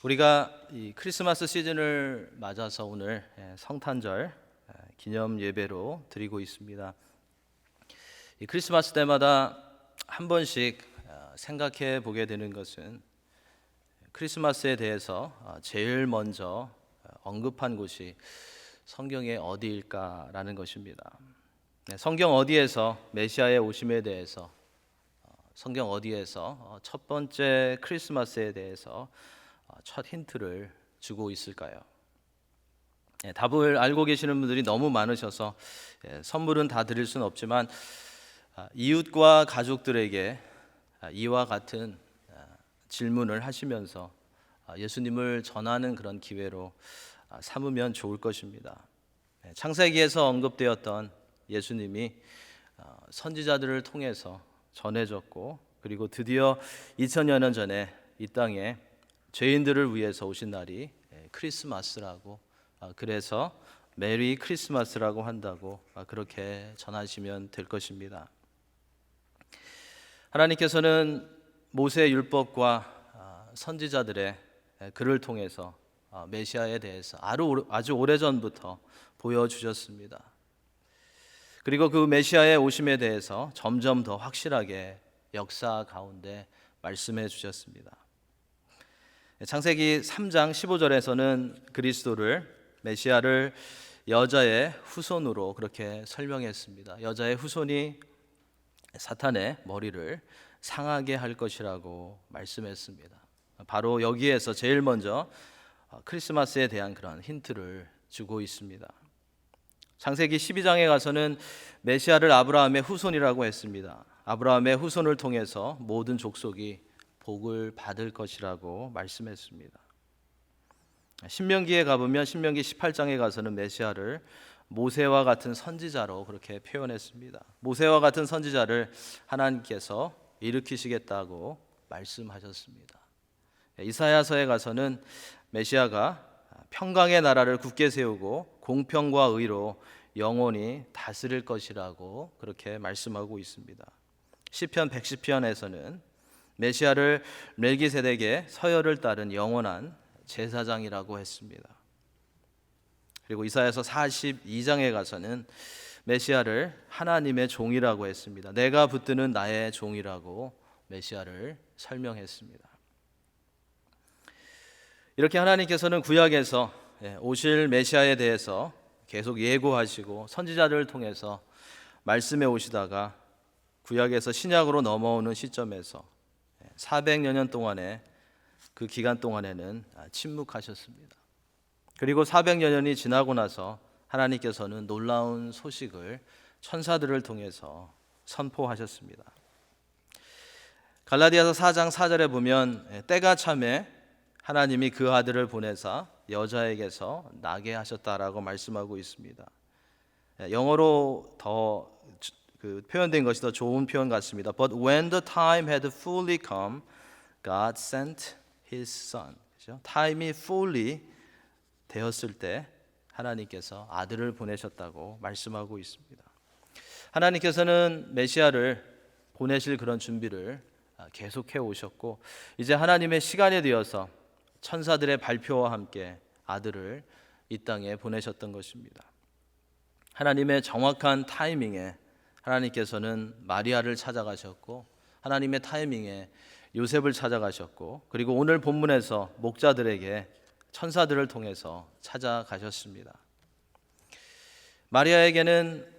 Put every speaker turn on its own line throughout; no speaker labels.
우리가 이 크리스마스 시즌을 맞아서 오늘 성탄절 기념 예배로 드리고 있습니다. 이 크리스마스 때마다 한 번씩 생각해 보게 되는 것은 크리스마스에 대해서 제일 먼저 언급한 곳이 성경의 어디일까라는 것입니다. 성경 어디에서 메시아의 오심에 대해서, 성경 어디에서 첫 번째 크리스마스에 대해서 첫 힌트를 주고 있을까요? 답을 알고 계시는 분들이 너무 많으셔서 선물은 다 드릴 수는 없지만 이웃과 가족들에게 이와 같은 질문을 하시면서 예수님을 전하는 그런 기회로 삼으면 좋을 것입니다. 창세기에서 언급되었던 예수님이 선지자들을 통해서 전해졌고, 그리고 드디어 2000여 년 전에 이 땅에 죄인들을 위해서 오신 날이 크리스마스라고, 그래서 메리 크리스마스라고 한다고 그렇게 전하시면 될 것입니다. 하나님께서는 모세 율법과 선지자들의 글을 통해서 메시아에 대해서 아주 오래전부터 보여주셨습니다. 그리고 그 메시아의 오심에 대해서 점점 더 확실하게 역사 가운데 말씀해 주셨습니다. 창세기 3장 15절에서는 그리스도를, 메시아를 여자의 후손으로 그렇게 설명했습니다. 여자의 후손이 사탄의 머리를 상하게 할 것이라고 말씀했습니다. 바로 여기에서 제일 먼저 크리스마스에 대한 그런 힌트를 주고 있습니다. 창세기 12장에 가서는 메시아를 아브라함의 후손이라고 했습니다. 아브라함의 후손을 통해서 모든 족속이 복을 받을 것이라고 말씀했습니다. 신명기에 가보면 신명기 18장에 가서는 메시아를 모세와 같은 선지자로 그렇게 표현했습니다. 모세와 같은 선지자를 하나님께서 일으키시겠다고 말씀하셨습니다. 이사야서에 가서는 메시아가 평강의 나라를 굳게 세우고 공평과 의로 영원히 다스릴 것이라고 그렇게 말씀하고 있습니다. 시편 110편에서는 메시아를 멜기세덱의 서열을 따른 영원한 제사장이라고 했습니다. 그리고 이사야서 42장에 가서는 메시아를 하나님의 종이라고 했습니다. 내가 붙드는 나의 종이라고 메시아를 설명했습니다. 이렇게 하나님께서는 구약에서 오실 메시아에 대해서 계속 예고하시고 선지자들을 통해서 말씀해 오시다가 구약에서 신약으로 넘어오는 시점에서 400여 년 동안의 그 기간 동안에는 침묵하셨습니다. 그리고 400여 년이 지나고 나서 하나님께서는 놀라운 소식을 천사들을 통해서 선포하셨습니다. 갈라디아서 4장 4절에 보면 때가 참에 하나님이 그 아들을 보내사 여자에게서 나게 하셨다라고 말씀하고 있습니다. 영어로 더 표현된 것이 더 좋은 표현 같습니다. But when the time had fully come, God sent His Son. 그렇죠? 타임이 fully 되었을 때 하나님께서 아들을 보내셨다고 말씀하고 있습니다. 하나님께서는 메시아를 보내실 그런 준비를 계속해 오셨고, 이제 하나님의 시간이 되어서 천사들의 발표와 함께 아들을 이 땅에 보내셨던 것입니다. 하나님의 정확한 타이밍에 하나님께서는 마리아를 찾아가셨고, 하나님의 타이밍에 요셉을 찾아가셨고, 그리고 오늘 본문에서 목자들에게 천사들을 통해서 찾아가셨습니다. 마리아에게는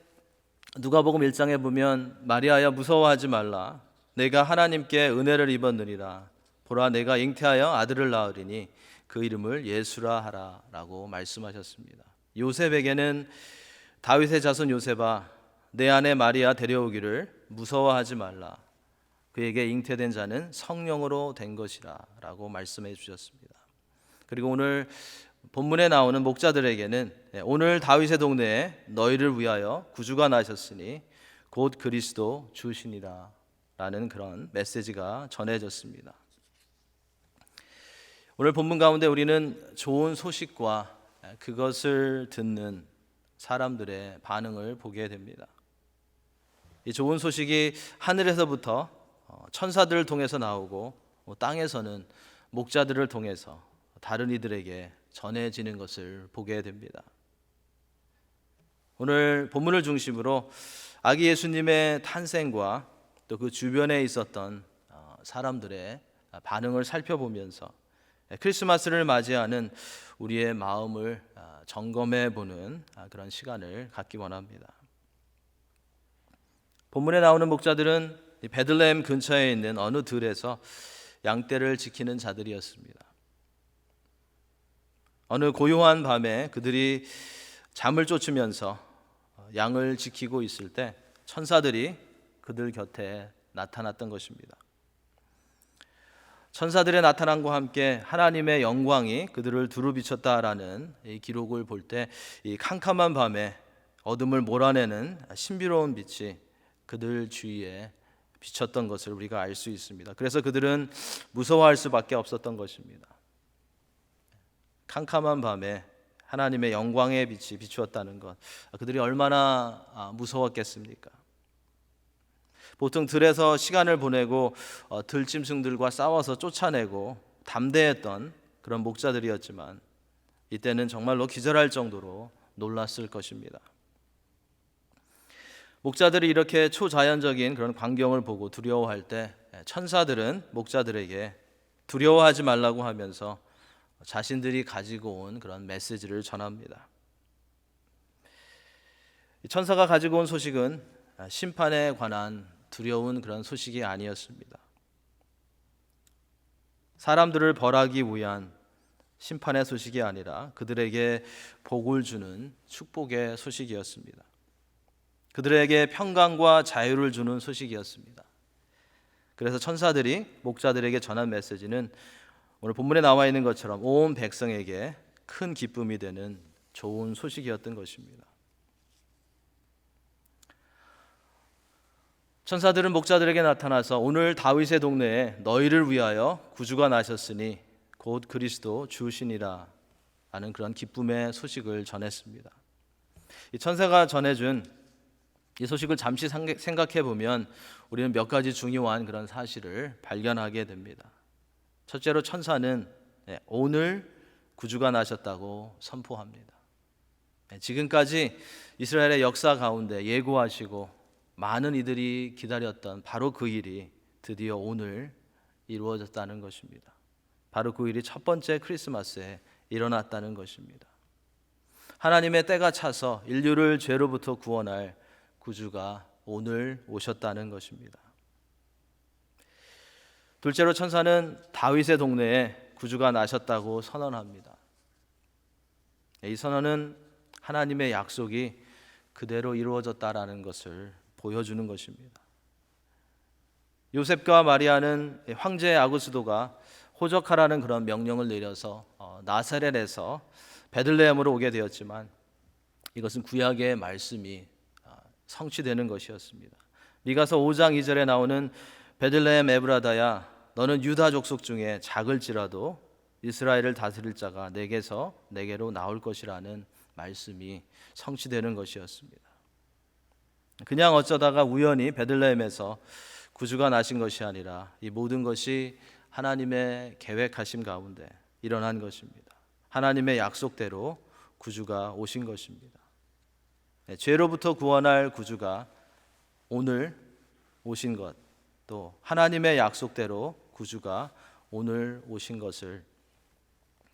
누가복음 1장에 보면 마리아야 무서워하지 말라, 내가 하나님께 은혜를 입었느니라, 보라 내가 잉태하여 아들을 낳으리니 그 이름을 예수라 하라 라고 말씀하셨습니다. 요셉에게는 다윗의 자손 요셉아, 내 아내 마리아 데려오기를 무서워하지 말라, 그에게 잉태된 자는 성령으로 된 것이라 라고 말씀해 주셨습니다. 그리고 오늘 본문에 나오는 목자들에게는 오늘 다윗의 동네에 너희를 위하여 구주가 나셨으니 곧 그리스도 주시니라 라는 그런 메시지가 전해졌습니다. 오늘 본문 가운데 우리는 좋은 소식과 그것을 듣는 사람들의 반응을 보게 됩니다. 이 좋은 소식이 하늘에서부터 천사들을 통해서 나오고 땅에서는 목자들을 통해서 다른 이들에게 전해지는 것을 보게 됩니다. 오늘 본문을 중심으로 아기 예수님의 탄생과 또 그 주변에 있었던 사람들의 반응을 살펴보면서 크리스마스를 맞이하는 우리의 마음을 점검해 보는 그런 시간을 갖기 원합니다. 본문에 나오는 목자들은 베들레헴 근처에 있는 어느 들에서 양떼를 지키는 자들이었습니다. 어느 고요한 밤에 그들이 잠을 쫓으면서 양을 지키고 있을 때 천사들이 그들 곁에 나타났던 것입니다. 천사들의 나타남과 함께 하나님의 영광이 그들을 두루비쳤다라는 이 기록을 볼 때 이 캄캄한 밤에 어둠을 몰아내는 신비로운 빛이 그들 주위에 비쳤던 것을 우리가 알 수 있습니다. 그래서 그들은 무서워할 수밖에 없었던 것입니다. 캄캄한 밤에 하나님의 영광의 빛이 비추었다는 것, 그들이 얼마나 무서웠겠습니까? 보통 들에서 시간을 보내고 들짐승들과 싸워서 쫓아내고 담대했던 그런 목자들이었지만 이때는 정말로 기절할 정도로 놀랐을 것입니다. 목자들이 이렇게 초자연적인 그런 광경을 보고 두려워할 때 천사들은 목자들에게 두려워하지 말라고 하면서 자신들이 가지고 온 그런 메시지를 전합니다. 천사가 가지고 온 소식은 심판에 관한 두려운 그런 소식이 아니었습니다. 사람들을 벌하기 위한 심판의 소식이 아니라 그들에게 복을 주는 축복의 소식이었습니다. 그들에게 평강과 자유를 주는 소식이었습니다. 그래서 천사들이 목자들에게 전한 메시지는 오늘 본문에 나와 있는 것처럼 온 백성에게 큰 기쁨이 되는 좋은 소식이었던 것입니다. 천사들은 목자들에게 나타나서 오늘 다윗의 동네에 너희를 위하여 구주가 나셨으니 곧 그리스도 주시니라 하는 그런 기쁨의 소식을 전했습니다. 이 천사가 전해준 이 소식을 잠시 생각해 보면 우리는 몇 가지 중요한 그런 사실을 발견하게 됩니다. 첫째로 천사는 오늘 구주가 나셨다고 선포합니다. 지금까지 이스라엘의 역사 가운데 예고하시고 많은 이들이 기다렸던 바로 그 일이 드디어 오늘 이루어졌다는 것입니다. 바로 그 일이 첫 번째 크리스마스에 일어났다는 것입니다. 하나님의 때가 차서 인류를 죄로부터 구원할 구주가 오늘 오셨다는 것입니다. 둘째로 천사는 다윗의 동네에 구주가 나셨다고 선언합니다. 이 선언은 하나님의 약속이 그대로 이루어졌다라는 것을 보여주는 것입니다. 요셉과 마리아는 황제 아구스도가 호적하라는 그런 명령을 내려서 나사렛에서 베들레헴으로 오게 되었지만 이것은 구약의 말씀이 성취되는 것이었습니다. 미가서 5장 2절에 나오는 베들레헴 에브라다야 너는 유다 족속 중에 작을지라도 이스라엘을 다스릴 자가 내게로 나올 것이라는 말씀이 성취되는 것이었습니다. 그냥 어쩌다가 우연히 베들레헴에서 구주가 나신 것이 아니라 이 모든 것이 하나님의 계획하심 가운데 일어난 것입니다. 하나님의 약속대로 구주가 오신 것입니다. 죄로부터 구원할 구주가 오늘 오신 것, 또 하나님의 약속대로 구주가 오늘 오신 것을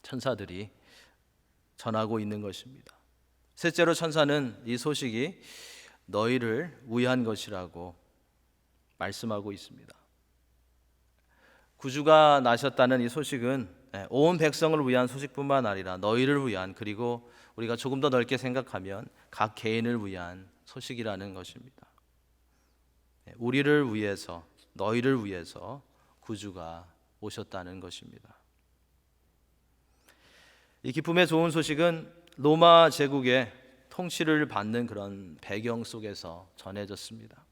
천사들이 전하고 있는 것입니다. 셋째로 천사는 이 소식이 너희를 위한 것이라고 말씀하고 있습니다. 구주가 나셨다는 이 소식은 온 백성을 위한 소식뿐만 아니라 너희를 위한, 그리고 우리가 조금 더 넓게 생각하면 각 개인을 위한 소식이라는 것입니다. 우리를 위해서, 너희를 위해서 구주가 오셨다는 것입니다. 이 기쁨의 좋은 소식은 로마 제국의 통치를 받는 그런 배경 속에서 전해졌습니다.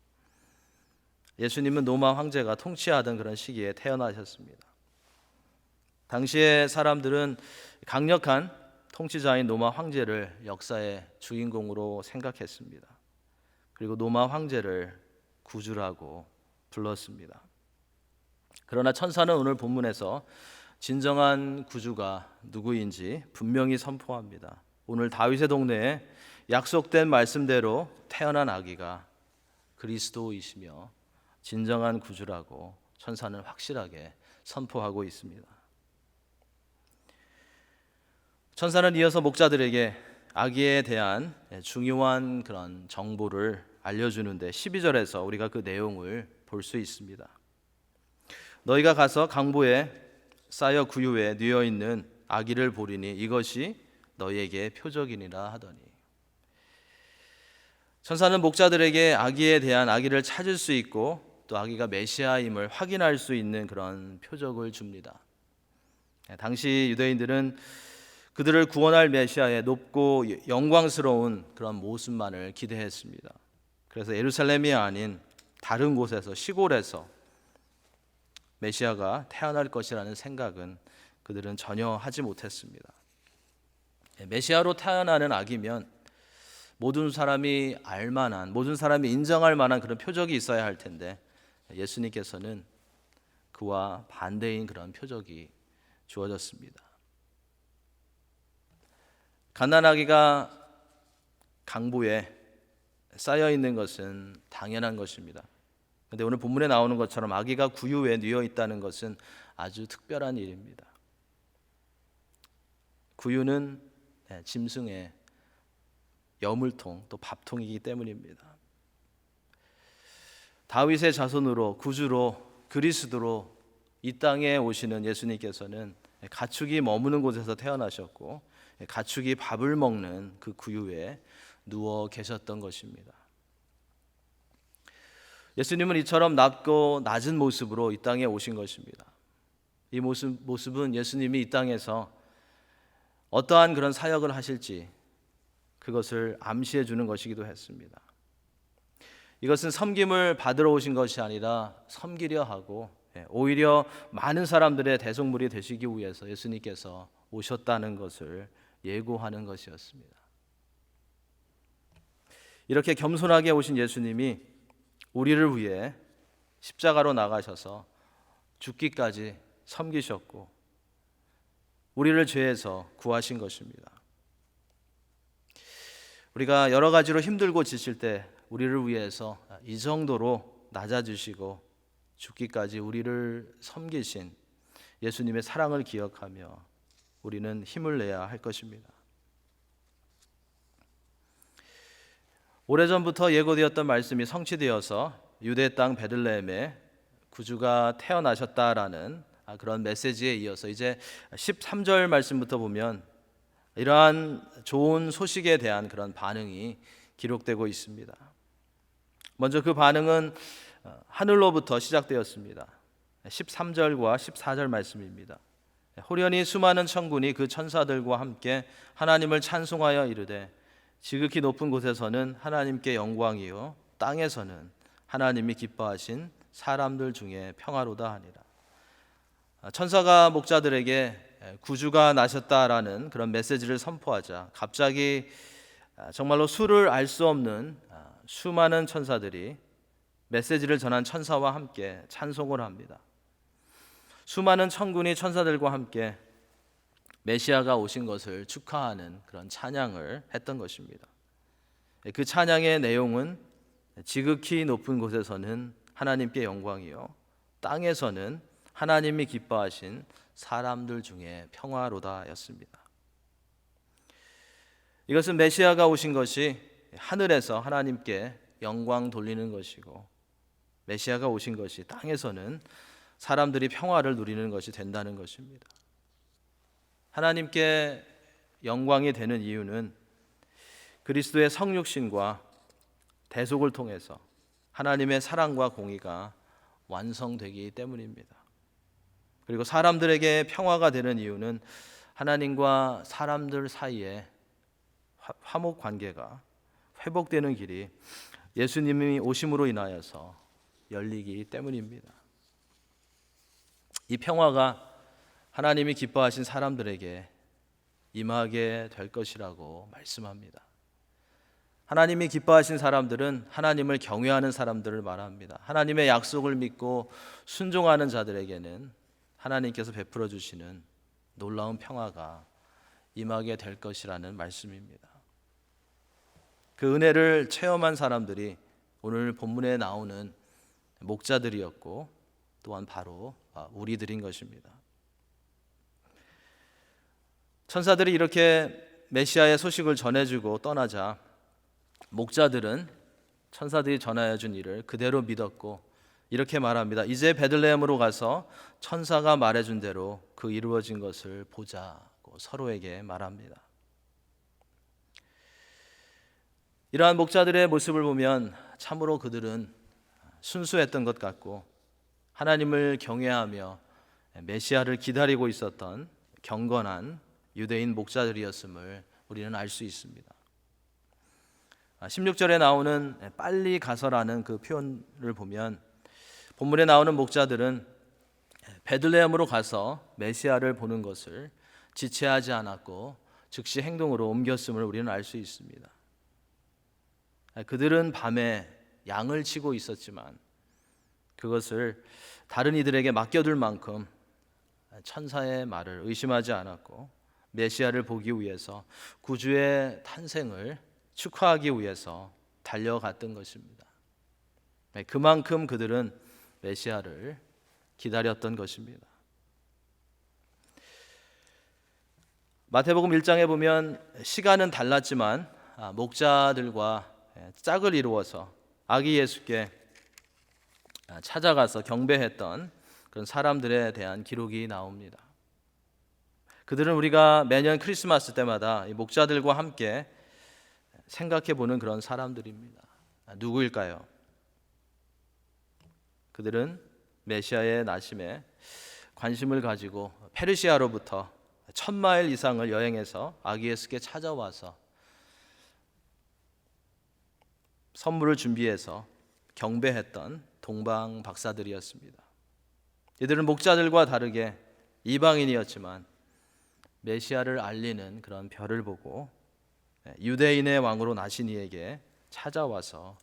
예수님은 로마 황제가 통치하던 그런 시기에 태어나셨습니다. 당시의 사람들은 강력한 통치자인 로마 황제를 역사의 주인공으로 생각했습니다. 그리고 로마 황제를 구주라고 불렀습니다. 그러나 천사는 오늘 본문에서 진정한 구주가 누구인지 분명히 선포합니다. 오늘 다윗의 동네에 약속된 말씀대로 태어난 아기가 그리스도이시며 진정한 구주라고 천사는 확실하게 선포하고 있습니다. 천사는 이어서 목자들에게 아기에 대한 중요한 그런 정보를 알려주는데 12절에서 우리가 그 내용을 볼 수 있습니다. 너희가 가서 강보에 쌓여 구유에 뉘어 있는 아기를 보리니 이것이 너희에게 표적이니라 하더니, 천사는 목자들에게 아기를 찾을 수 있고 또 아기가 메시아임을 확인할 수 있는 그런 표적을 줍니다. 당시 유대인들은 그들을 구원할 메시아의 높고 영광스러운 그런 모습만을 기대했습니다. 그래서 예루살렘이 아닌 다른 곳에서, 시골에서 메시아가 태어날 것이라는 생각은 그들은 전혀 하지 못했습니다. 메시아로 태어나는 아기면 모든 사람이 알만한, 모든 사람이 인정할 만한 그런 표적이 있어야 할 텐데 예수님께서는 그와 반대인 그런 표적이 주어졌습니다. 갓난아기가 강보에 쌓여 있는 것은 당연한 것입니다. 그런데 오늘 본문에 나오는 것처럼 아기가 구유에 뉘어 있다는 것은 아주 특별한 일입니다. 구유는 짐승의 여물통 또 밥통이기 때문입니다. 다윗의 자손으로 구주로 그리스도로 이 땅에 오시는 예수님께서는 가축이 머무는 곳에서 태어나셨고 가축이 밥을 먹는 그 구유에 누워 계셨던 것입니다. 예수님은 이처럼 낮고 낮은 모습으로 이 땅에 오신 것입니다. 이 모습은 예수님이 이 땅에서 어떠한 그런 사역을 하실지 그것을 암시해 주는 것이기도 했습니다. 이것은 섬김을 받으러 오신 것이 아니라 섬기려 하고 오히려 많은 사람들의 대속물이 되시기 위해서 예수님께서 오셨다는 것을 예고하는 것이었습니다. 이렇게 겸손하게 오신 예수님이 우리를 위해 십자가로 나가셔서 죽기까지 섬기셨고 우리를 죄에서 구하신 것입니다. 우리가 여러 가지로 힘들고 지칠 때 우리를 위해서 이 정도로 낮아지시고 죽기까지 우리를 섬기신 예수님의 사랑을 기억하며 우리는 힘을 내야 할 것입니다. 오래전부터 예고되었던 말씀이 성취되어서 유대 땅 베들레헴에 구주가 태어나셨다라는 그런 메시지에 이어서 이제 13절 말씀부터 보면 이러한 좋은 소식에 대한 그런 반응이 기록되고 있습니다. 먼저 그 반응은 하늘로부터 시작되었습니다. 13절과 14절 말씀입니다. 호련히 수많은 천군이 그 천사들과 함께 하나님을 찬송하여 이르되 지극히 높은 곳에서는 하나님께 영광이요 땅에서는 하나님이 기뻐하신 사람들 중에 평화로다 하니라. 천사가 목자들에게 구주가 나셨다라는 그런 메시지를 선포하자 갑자기 정말로 수를 알 수 없는 수많은 천사들이 메시지를 전한 천사와 함께 찬송을 합니다. 수많은 천군이 천사들과 함께 메시아가 오신 것을 축하하는 그런 찬양을 했던 것입니다. 그 찬양의 내용은 지극히 높은 곳에서는 하나님께 영광이요 땅에서는 하나님이 기뻐하신 사람들 중에 평화로다였습니다. 이것은 메시아가 오신 것이 하늘에서 하나님께 영광 돌리는 것이고 메시아가 오신 것이 땅에서는 사람들이 평화를 누리는 것이 된다는 것입니다. 하나님께 영광이 되는 이유는 그리스도의 성육신과 대속을 통해서 하나님의 사랑과 공의가 완성되기 때문입니다. 그리고 사람들에게 평화가 되는 이유는 하나님과 사람들 사이에 화목 관계가 회복되는 길이 예수님이 오심으로 인하여서 열리기 때문입니다. 이 평화가 하나님이 기뻐하신 사람들에게 임하게 될 것이라고 말씀합니다. 하나님이 기뻐하신 사람들은 하나님을 경외하는 사람들을 말합니다. 하나님의 약속을 믿고 순종하는 자들에게는 하나님께서 베풀어 주시는 놀라운 평화가 임하게 될 것이라는 말씀입니다. 그 은혜를 체험한 사람들이 오늘 본문에 나오는 목자들이었고 또한 바로 우리들인 것입니다. 천사들이 이렇게 메시아의 소식을 전해주고 떠나자 목자들은 천사들이 전하여 준 일을 그대로 믿었고 이렇게 말합니다. 이제 베들레헴으로 가서 천사가 말해준 대로 그 이루어진 것을 보자고 서로에게 말합니다. 이러한 목자들의 모습을 보면 참으로 그들은 순수했던 것 같고 하나님을 경외하며 메시아를 기다리고 있었던 경건한 유대인 목자들이었음을 우리는 알 수 있습니다. 16절에 나오는 빨리 가서라는 그 표현을 보면 본문에 나오는 목자들은 베들레헴으로 가서 메시아를 보는 것을 지체하지 않았고 즉시 행동으로 옮겼음을 우리는 알 수 있습니다. 그들은 밤에 양을 치고 있었지만 그것을 다른 이들에게 맡겨둘 만큼 천사의 말을 의심하지 않았고 메시아를 보기 위해서 구주의 탄생을 축하하기 위해서 달려갔던 것입니다. 그만큼 그들은 메시아를 기다렸던 것입니다. 마태복음 1장에 보면 시간은 달랐지만 목자들과 짝을 이루어서 아기 예수께 찾아가서 경배했던 그런 사람들에 대한 기록이 나옵니다. 그들은 우리가 매년 크리스마스 때마다 이 목자들과 함께 생각해 보는 그런 사람들입니다. 누구일까요? 그들은 메시아의 나심에 관심을 가지고 페르시아로부터 1000마일 이상을 여행해서 아기 예수께 찾아와서 선물을 준비해서 경배했던 동방 박사들이었습니다. 이들은 목자들과 다르게 이방인이었지만 메시아를 알리는 그런 별을 보고 유대인의 왕으로 나신 이에게 찾아와서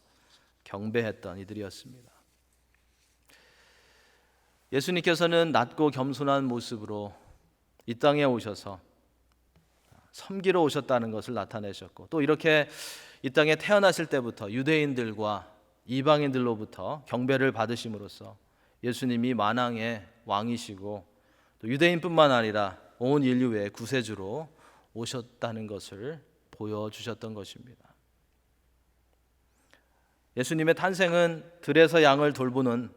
경배했던 이들이었습니다. 예수님께서는 낮고 겸손한 모습으로 이 땅에 오셔서 섬기러 오셨다는 것을 나타내셨고 또 이렇게 이 땅에 태어나실 때부터 유대인들과 이방인들로부터 경배를 받으심으로써 예수님이 만왕의 왕이시고 또 유대인뿐만 아니라 온 인류의 구세주로 오셨다는 것을 보여주셨던 것입니다. 예수님의 탄생은 들에서 양을 돌보는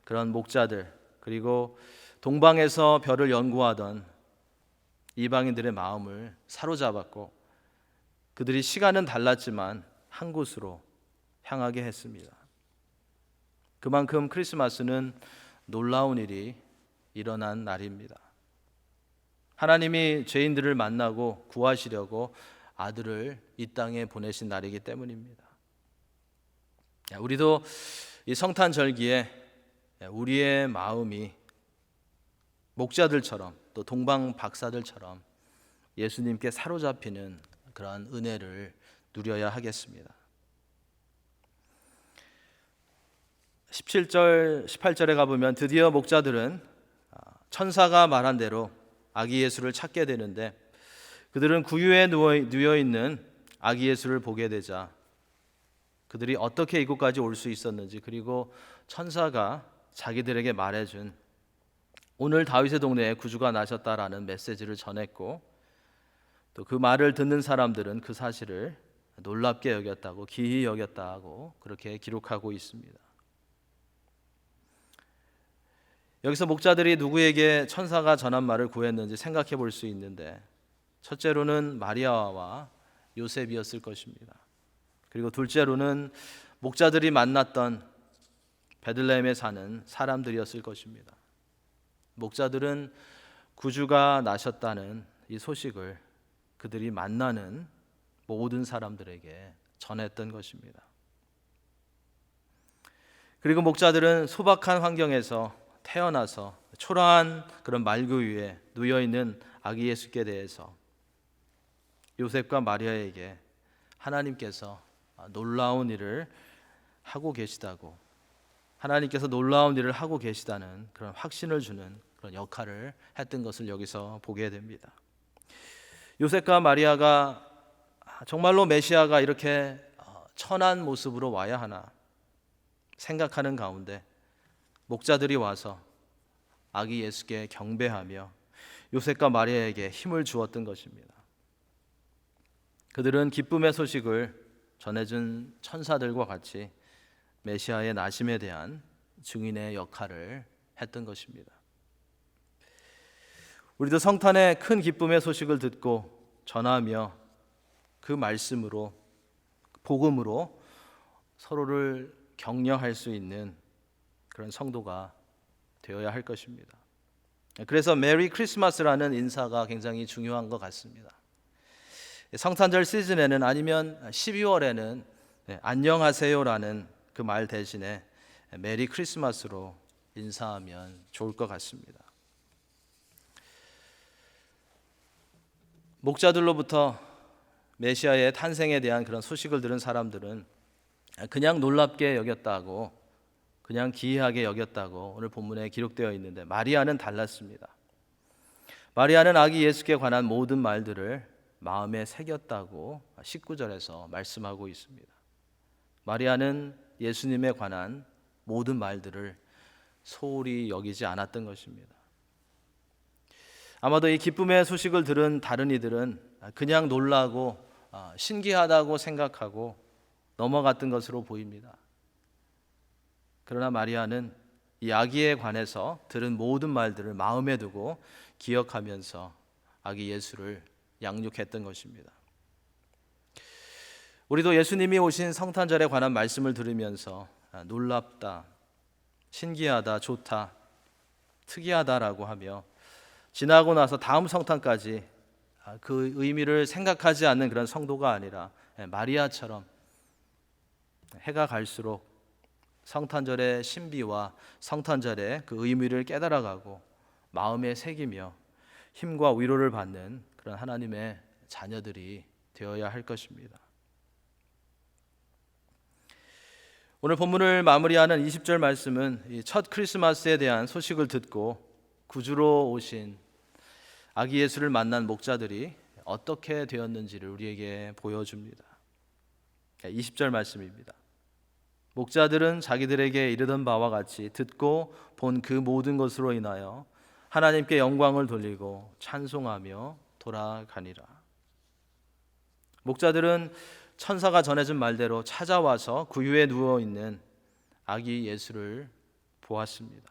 그런 목자들 그리고 동방에서 별을 연구하던 이방인들의 마음을 사로잡았고 그들이 시간은 달랐지만 한 곳으로 향하게 했습니다. 그만큼 크리스마스는 놀라운 일이 일어난 날입니다. 하나님이 죄인들을 만나고 구하시려고 아들을 이 땅에 보내신 날이기 때문입니다. 우리도 이 성탄절기에 우리의 마음이 목자들처럼 또 동방 박사들처럼 예수님께 사로잡히는 그러한 은혜를 누려야 하겠습니다. 17절, 18절에 가보면 드디어 목자들은 천사가 말한 대로 아기 예수를 찾게 되는데 그들은 구유에 누워있는 아기 예수를 보게 되자 그들이 어떻게 이곳까지 올 수 있었는지 그리고 천사가 자기들에게 말해준 오늘 다윗의 동네에 구주가 나셨다라는 메시지를 전했고 또 그 말을 듣는 사람들은 그 사실을 놀랍게 여겼다고 기이 여겼다고 그렇게 기록하고 있습니다. 여기서 목자들이 누구에게 천사가 전한 말을 구했는지 생각해 볼 수 있는데 첫째로는 마리아와 요셉이었을 것입니다. 그리고 둘째로는 목자들이 만났던 베들레헴에 사는 사람들이었을 것입니다. 목자들은 구주가 나셨다는 이 소식을 그들이 만나는 모든 사람들에게 전했던 것입니다. 그리고 목자들은 소박한 환경에서 태어나서 초라한 그런 말구 위에 누워있는 아기 예수께 대해서 요셉과 마리아에게 하나님께서 놀라운 일을 하고 계시다고 하나님께서 놀라운 일을 하고 계시다는 그런 확신을 주는 그런 역할을 했던 것을 여기서 보게 됩니다. 요셉과 마리아가 정말로 메시아가 이렇게 천한 모습으로 와야 하나 생각하는 가운데 목자들이 와서 아기 예수께 경배하며 요셉과 마리아에게 힘을 주었던 것입니다. 그들은 기쁨의 소식을 전해준 천사들과 같이 메시아의 나심에 대한 증인의 역할을 했던 것입니다. 우리도 성탄의 큰 기쁨의 소식을 듣고 전하며 그 말씀으로 복음으로 서로를 격려할 수 있는 그런 성도가 되어야 할 것입니다. 그래서 메리 크리스마스라는 인사가 굉장히 중요한 것 같습니다. 성탄절 시즌에는 아니면 12월에는 안녕하세요라는 그 말 대신에 메리 크리스마스로 인사하면 좋을 것 같습니다. 목자들로부터 메시아의 탄생에 대한 그런 소식을 들은 사람들은 그냥 놀랍게 여겼다고, 그냥 기이하게 여겼다고 오늘 본문에 기록되어 있는데, 마리아는 달랐습니다. 마리아는 아기 예수께 관한 모든 말들을 마음에 새겼다고 19절에서 말씀하고 있습니다. 마리아는 예수님에 관한 모든 말들을 소홀히 여기지 않았던 것입니다. 아마도 이 기쁨의 소식을 들은 다른 이들은 그냥 놀라고 신기하다고 생각하고 넘어갔던 것으로 보입니다. 그러나 마리아는 이 아기에 관해서 들은 모든 말들을 마음에 두고 기억하면서 아기 예수를 양육했던 것입니다. 우리도 예수님이 오신 성탄절에 관한 말씀을 들으면서 놀랍다, 신기하다, 좋다, 특이하다라고 하며 지나고 나서 다음 성탄까지 그 의미를 생각하지 않는 그런 성도가 아니라 마리아처럼 해가 갈수록 성탄절의 신비와 성탄절의 그 의미를 깨달아가고 마음에 새기며 힘과 위로를 받는 그런 하나님의 자녀들이 되어야 할 것입니다. 오늘 본문을 마무리하는 20절 말씀은 첫 크리스마스에 대한 소식을 듣고 구주로 오신 아기 예수를 만난 목자들이 어떻게 되었는지를 우리에게 보여줍니다. 20절 말씀입니다. 목자들은 자기들에게 이르던 바와 같이 듣고 본 그 모든 것으로 인하여 하나님께 영광을 돌리고 찬송하며 돌아가니라. 목자들은 천사가 전해준 말대로 찾아와서 구유에 누워있는 아기 예수를 보았습니다.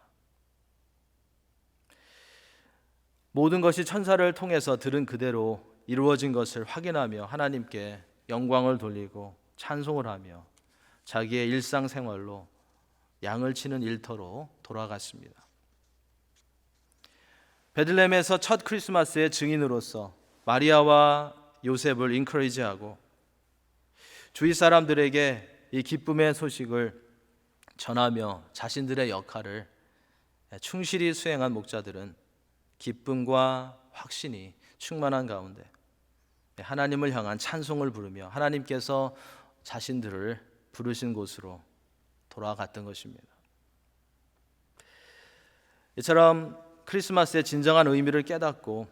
모든 것이 천사를 통해서 들은 그대로 이루어진 것을 확인하며 하나님께 영광을 돌리고 찬송을 하며 자기의 일상생활로 양을 치는 일터로 돌아갔습니다. 베들레헴에서 첫 크리스마스의 증인으로서 마리아와 요셉을 인커리지하고 주위 사람들에게 이 기쁨의 소식을 전하며 자신들의 역할을 충실히 수행한 목자들은 기쁨과 확신이 충만한 가운데 하나님을 향한 찬송을 부르며 하나님께서 자신들을 부르신 곳으로 돌아갔던 것입니다. 이처럼 크리스마스의 진정한 의미를 깨닫고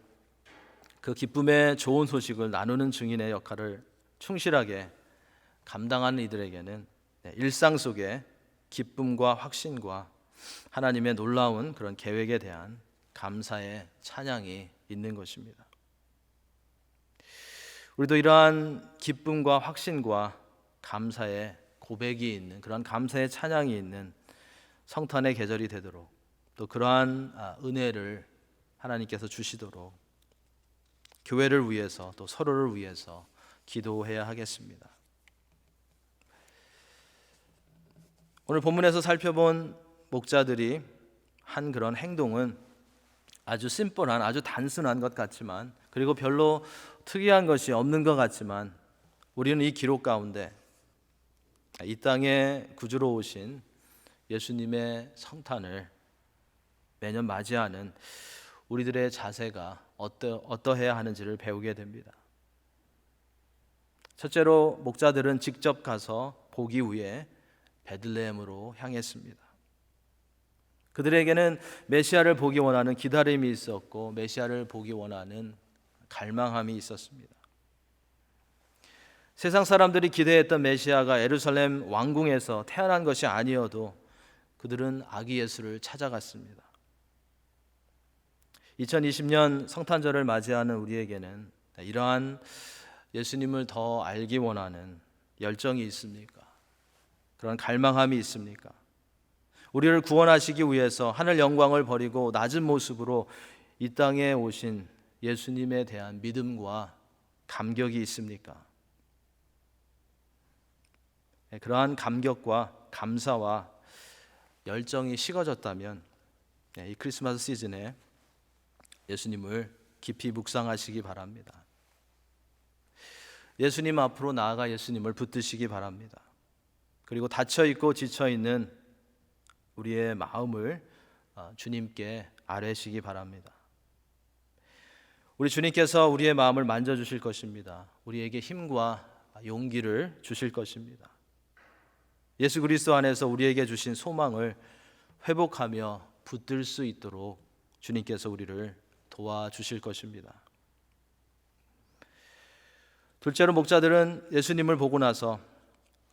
그 기쁨의 좋은 소식을 나누는 증인의 역할을 충실하게 감당하는 이들에게는 일상 속에 기쁨과 확신과 하나님의 놀라운 그런 계획에 대한 감사의 찬양이 있는 것입니다. 우리도 이러한 기쁨과 확신과 감사의 고백이 있는, 그런 감사의 찬양이 있는 성탄의 계절이 되도록, 또 그러한 은혜를 하나님께서 주시도록 교회를 위해서 또 서로를 위해서 기도해야 하겠습니다. 오늘 본문에서 살펴본 목자들이 한 그런 행동은 아주 심플한, 아주 단순한 것 같지만, 그리고 별로 특이한 것이 없는 것 같지만, 우리는 이 기록 가운데 이 땅에 구주로 오신 예수님의 성탄을 매년 맞이하는 우리들의 자세가 어떠해야 하는지를 배우게 됩니다. 첫째로 목자들은 직접 가서 보기 위해 베들레헴으로 향했습니다. 그들에게는 메시아를 보기 원하는 기다림이 있었고 메시아를 보기 원하는 갈망함이 있었습니다. 세상 사람들이 기대했던 메시아가 예루살렘 왕궁에서 태어난 것이 아니어도 그들은 아기 예수를 찾아갔습니다. 2020년 성탄절을 맞이하는 우리에게는 이러한 예수님을 더 알기 원하는 열정이 있습니까? 그런 갈망함이 있습니까? 우리를 구원하시기 위해서 하늘 영광을 버리고 낮은 모습으로 이 땅에 오신 예수님에 대한 믿음과 감격이 있습니까? 그러한 감격과 감사와 열정이 식어졌다면 이 크리스마스 시즌에 예수님을 깊이 묵상하시기 바랍니다. 예수님 앞으로 나아가 예수님을 붙드시기 바랍니다. 그리고 닫혀있고 지쳐있는 우리의 마음을 주님께 아뢰시기 바랍니다. 우리 주님께서 우리의 마음을 만져주실 것입니다. 우리에게 힘과 용기를 주실 것입니다. 예수 그리스도 안에서 우리에게 주신 소망을 회복하며 붙들 수 있도록 주님께서 우리를 도와주실 것입니다. 둘째로 목자들은 예수님을 보고 나서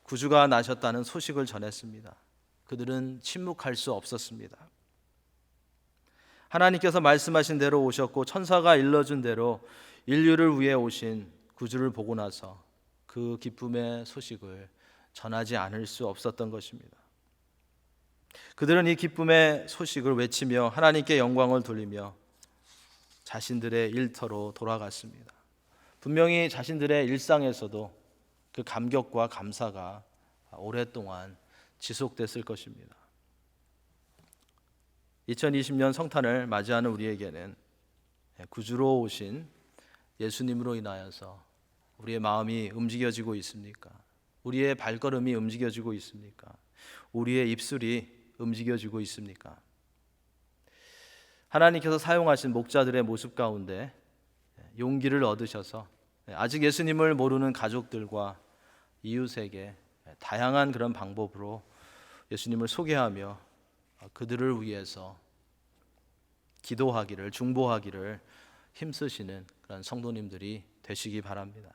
구주가 나셨다는 소식을 전했습니다. 그들은 침묵할 수 없었습니다. 하나님께서 말씀하신 대로 오셨고 천사가 일러준 대로 인류를 위해 오신 구주를 보고 나서 그 기쁨의 소식을 전하지 않을 수 없었던 것입니다. 그들은 이 기쁨의 소식을 외치며 하나님께 영광을 돌리며 자신들의 일터로 돌아갔습니다. 분명히 자신들의 일상에서도 그 감격과 감사가 오랫동안 지속됐을 것입니다. 2020년 성탄을 맞이하는 우리에게는 구주로 오신 예수님으로 인하여서 우리의 마음이 움직여지고 있습니까? 우리의 발걸음이 움직여지고 있습니까? 우리의 입술이 움직여지고 있습니까? 하나님께서 사용하신 목자들의 모습 가운데 용기를 얻으셔서 아직 예수님을 모르는 가족들과 이웃에게 다양한 그런 방법으로 예수님을 소개하며 그들을 위해서 기도하기를, 중보하기를 힘쓰시는 그런 성도님들이 되시기 바랍니다.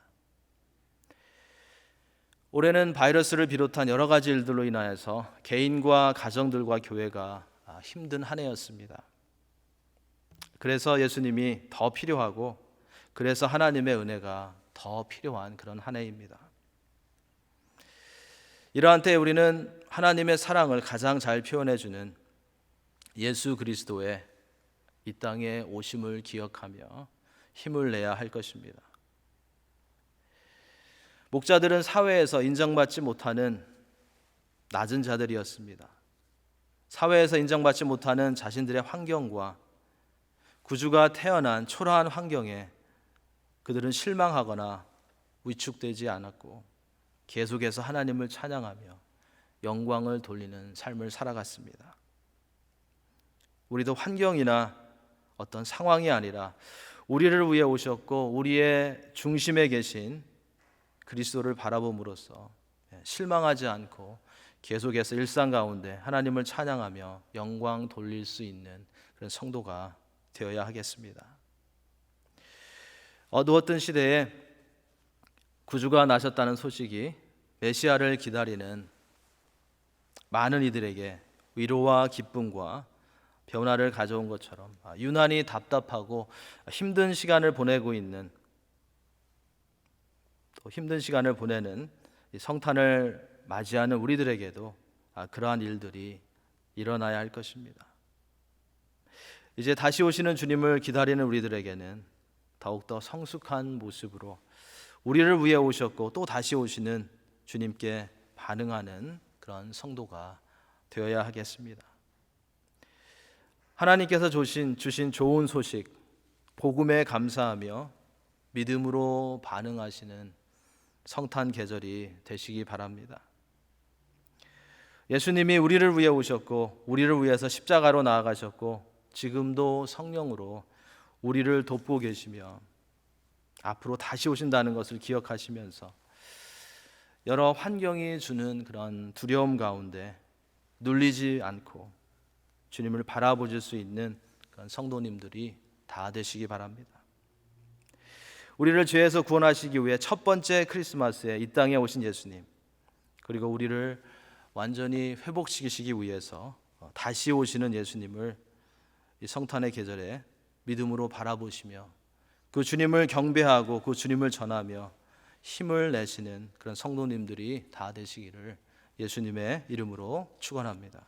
올해는 바이러스를 비롯한 여러 가지 일들로 인하여서 개인과 가정들과 교회가 힘든 한 해였습니다. 그래서 예수님이 더 필요하고 그래서 하나님의 은혜가 더 필요한 그런 한 해입니다. 이러한 때에 우리는 하나님의 사랑을 가장 잘 표현해주는 예수 그리스도의 이 땅에 오심을 기억하며 힘을 내야 할 것입니다. 목자들은 사회에서 인정받지 못하는 낮은 자들이었습니다. 사회에서 인정받지 못하는 자신들의 환경과 구주가 태어난 초라한 환경에 그들은 실망하거나 위축되지 않았고 계속해서 하나님을 찬양하며 영광을 돌리는 삶을 살아갔습니다. 우리도 환경이나 어떤 상황이 아니라 우리를 위해 오셨고 우리의 중심에 계신 그리스도를 바라봄으로써 실망하지 않고 계속해서 일상 가운데 하나님을 찬양하며 영광 돌릴 수 있는 그런 성도가 되어야 하겠습니다. 어두웠던 시대에 구주가 나셨다는 소식이 메시아를 기다리는 많은 이들에게 위로와 기쁨과 변화를 가져온 것처럼 유난히 답답하고 힘든 시간을 보내고 있는 또 힘든 시간을 보내는 성탄을 맞이하는 우리들에게도 그러한 일들이 일어나야 할 것입니다. 이제 다시 오시는 주님을 기다리는 우리들에게는 더욱더 성숙한 모습으로 우리를 위해 오셨고 또 다시 오시는 주님께 반응하는 그런 성도가 되어야 하겠습니다. 하나님께서 주신 좋은 소식, 복음에 감사하며 믿음으로 반응하시는 성탄 계절이 되시기 바랍니다. 예수님이 우리를 위해 오셨고 우리를 위해서 십자가로 나아가셨고 지금도 성령으로 우리를 돕고 계시며 앞으로 다시 오신다는 것을 기억하시면서 여러 환경이 주는 그런 두려움 가운데 눌리지 않고 주님을 바라보실 수 있는 그런 성도님들이 다 되시기 바랍니다. 우리를 죄에서 구원하시기 위해 첫 번째 크리스마스에 이 땅에 오신 예수님, 그리고 우리를 완전히 회복시키시기 위해서 다시 오시는 예수님을 이 성탄의 계절에 믿음으로 바라보시며 그 주님을 경배하고 그 주님을 전하며 힘을 내시는 그런 성도님들이 다 되시기를 예수님의 이름으로 축원합니다.